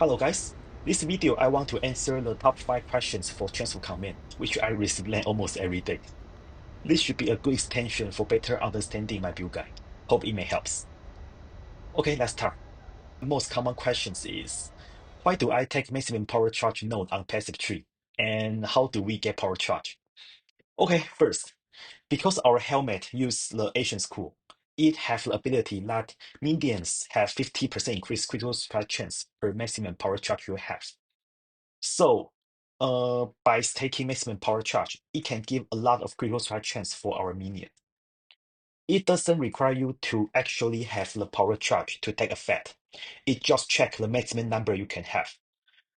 Hello guys, this video I want to answer the top 5 questions for transfer command, which I receive land almost every day. This should be a good extension for better understanding my build guide. Hope it may helps. Okay, let's start. Most common questions is, why do I take maximum power charge node on passive tree? And how do we get power charge? Okay, first, because our helmet use the Asian school, it has the ability that minions have 50% increased critical strike chance per maximum power charge you have. So, by taking maximum power charge, it can give a lot of critical strike chance for our minion. It doesn't require you to actually have the power charge to take effect. It just check the maximum number you can have.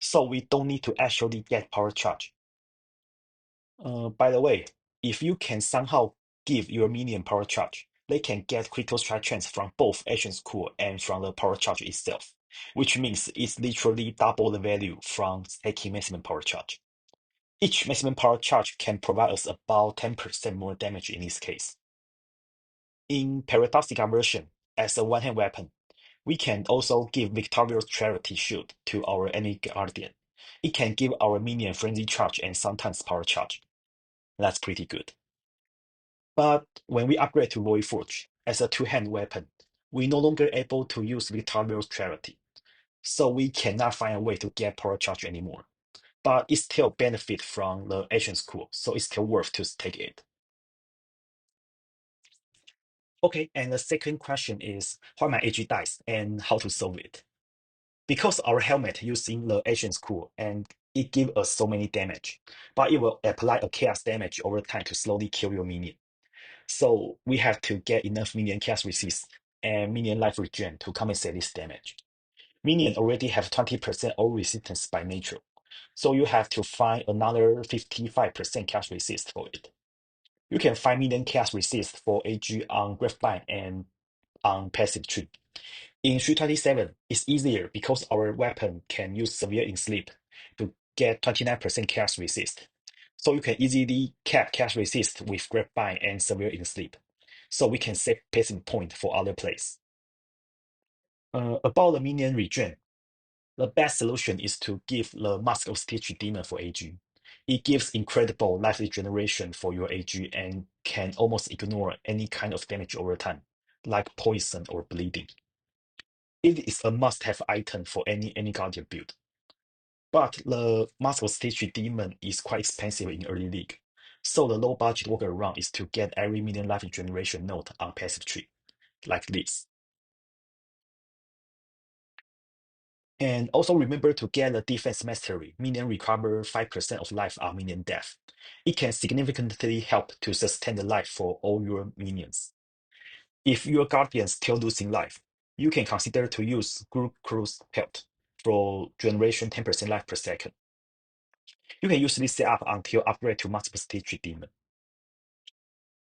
So we don't need to actually get power charge. By the way, if you can somehow give your minion power charge, they can get critical strike chance from both actions core and from the power charge itself, which means it's literally double the value from taking maximum power charge. Each maximum power charge can provide us about 10% more damage in this case. In Paradoxica version, as a one-hand weapon, we can also give Victorious Charity Shield to our Animate Guardian. It can give our minion Frenzy Charge and sometimes Power Charge. That's pretty good. But when we upgrade to Void Forge as a two-hand weapon, we're no longer able to use Victorious Charity, so we cannot find a way to get Power Charge anymore. But it still benefit from the Asian school, so it's still worth to take it. Okay, and the second question is why my AG dies and how to solve it. Because our helmet using the Asian school and it gives us so many damage, but it will apply a chaos damage over time to slowly kill your minion. So we have to get enough minion chaos resist and minion life regen to compensate this damage. Minion already have 20% all resistance by nature, so you have to find another 55% chaos resist for it. You can find minion chaos resist for AG on Graphbind and on passive tree. In 327, it's easier because our weapon can use Severe in Sleep to get 29% chaos resist. So you can easily cap chaos resist with Graphbind and Severe in Sleep. So we can save pacing point for other plays. About the minion regen, the best solution is to give the Mask of Stitch Demon for AG. It gives incredible life regeneration for your AG and can almost ignore any kind of damage over time, like poison or bleeding. It is a must-have item for any Guardian build. But the Mask of Stitch Demon is quite expensive in early league, so the low-budget workaround is to get every minion life regeneration node on passive tree, like this. And also remember to get the defense mastery. Minion recover 5% of life on minion death. It can significantly help to sustain the life for all your minions. If your guardian still losing life, you can consider to use Group Cruise Pelt for generation 10% life per second. You can use this setup until upgrade to multiple stage demon.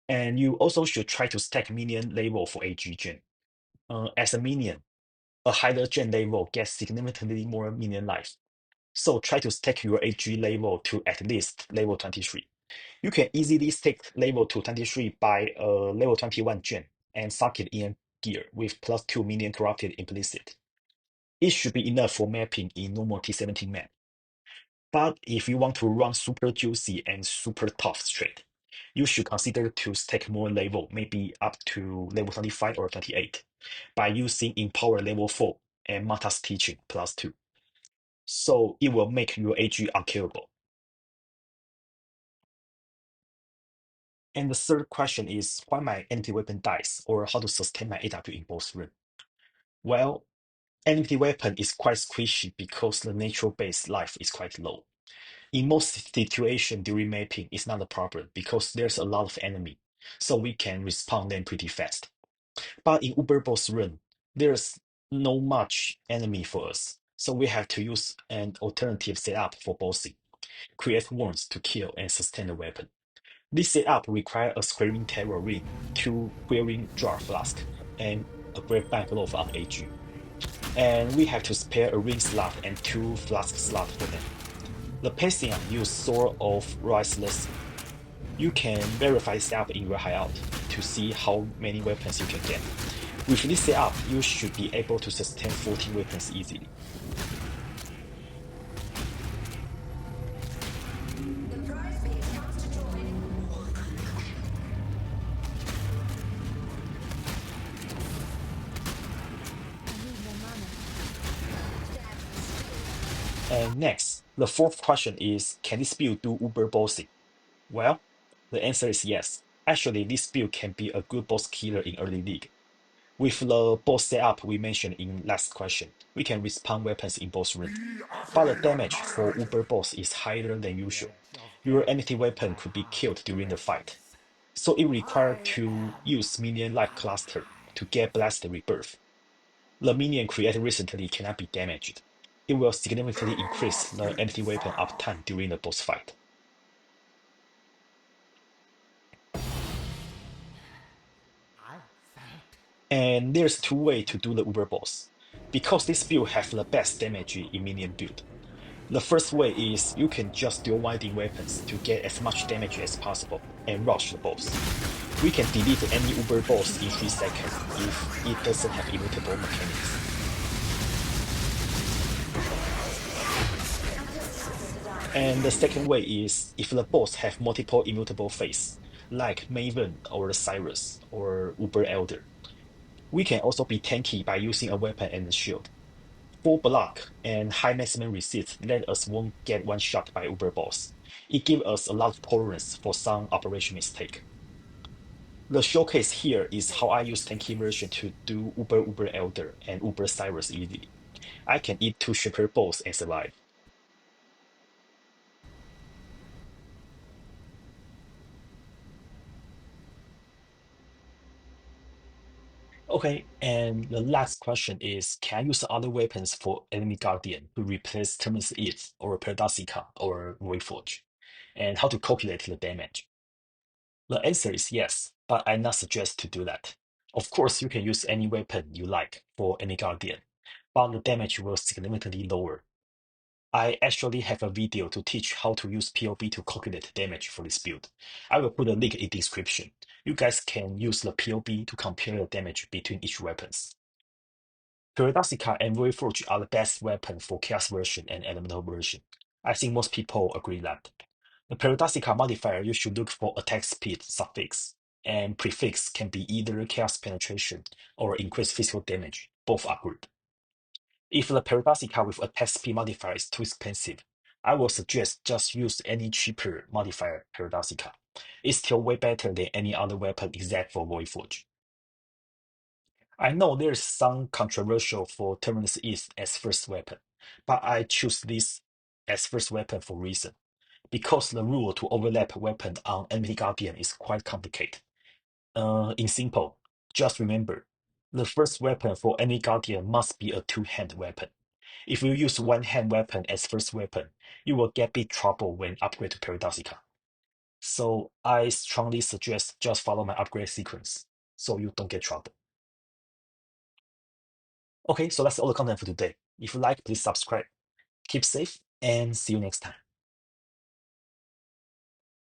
And you also should try to stack minion level for AG gen. As a minion, a higher gen level gets significantly more minion life. So try to stack your AG level to at least level 23. You can easily stack level to 23 by a level 21 gen and socket in gear with +2 minion corrupted implicit. It should be enough for mapping in normal T17 map. But if you want to run super juicy and super tough straight, you should consider to stack more level, maybe up to level 25 or 28, by using Empower level 4 and Mata's Teaching +2. So it will make your AG unkillable. And the third question is why my enemy weapon dies or how to sustain my AW in both run. Well, enemy weapon is quite squishy because the natural base life is quite low. In most situations during mapping, it's not a problem because there's a lot of enemy, so we can respond them pretty fast. But in Uber boss run, there's no much enemy for us, so we have to use an alternative setup for bossing, create wounds to kill and sustain the weapon. This setup requires a Squaring Terror Ring, 2 Queering Jar Flask, and a Great Bank Glove on AG. And we have to spare a ring slot and 2 flask slots for them. The pacing use Sword of Riseless. You can verify setup in your hideout to see how many weapons you can get. With this setup, you should be able to sustain 14 weapons easily. And next, the fourth question is, can this build do Uber bossing? Well, the answer is yes. Actually, this build can be a good boss killer in early league. With the boss setup we mentioned in last question, we can respawn weapons in boss room. But the damage for Uber boss is higher than usual. Your enemy weapon could be killed during the fight. So it requires to use minion like cluster to get blast rebirth. The minion created recently cannot be damaged. It will significantly increase the enemy weapon uptime during the boss fight. And there's two ways to do the Uber boss. Because this build has the best damage in minion build. The first way is you can just dual winding weapons to get as much damage as possible and rush the boss. We can delete any Uber boss in 3 seconds if it doesn't have immutable mechanics. And the second way is if the boss have multiple immutable phase, like Maven or Cyrus or Uber Elder. We can also be tanky by using a weapon and a shield. Full block and high maximum resist let us won't get one shot by Uber boss. It gives us a lot of tolerance for some operation mistake. The showcase here is how I use tanky version to do Uber Elder and Uber Cyrus easily. I can eat 2 Shepherd balls and survive. Okay, and the last question is, can I use other weapons for Enemy Guardian to replace Terminus Ith or Paradisica or Voidforge? And how to calculate the damage? The answer is yes, but I not suggest to do that. Of course, you can use any weapon you like for any Guardian, but the damage will significantly lower. I actually have a video to teach how to use POB to calculate damage for this build. I will put a link in description. You guys can use the POB to compare the damage between each weapons. Paradisica and Voidforge are the best weapon for Chaos version and Elemental version. I think most people agree that. The Paradisica modifier you should look for attack speed suffix, and prefix can be either Chaos penetration or increased physical damage. Both are good. If the Paradisica with attack speed modifier is too expensive, I will suggest just use any cheaper modifier Paradisica. It's still way better than any other weapon except for Voidforge. I know there's some controversial for Terminus East as first weapon, but I choose this as first weapon for reason. Because the rule to overlap weapon on enemy guardian is quite complicated. In simple, just remember, the first weapon for any guardian must be a two-hand weapon. If you use one-hand weapon as first weapon, you will get big trouble when upgrade to Paradisica. So I strongly suggest just follow my upgrade sequence, so you don't get trouble. Okay, so that's all the content for today. If you like, please subscribe. Keep safe and see you next time.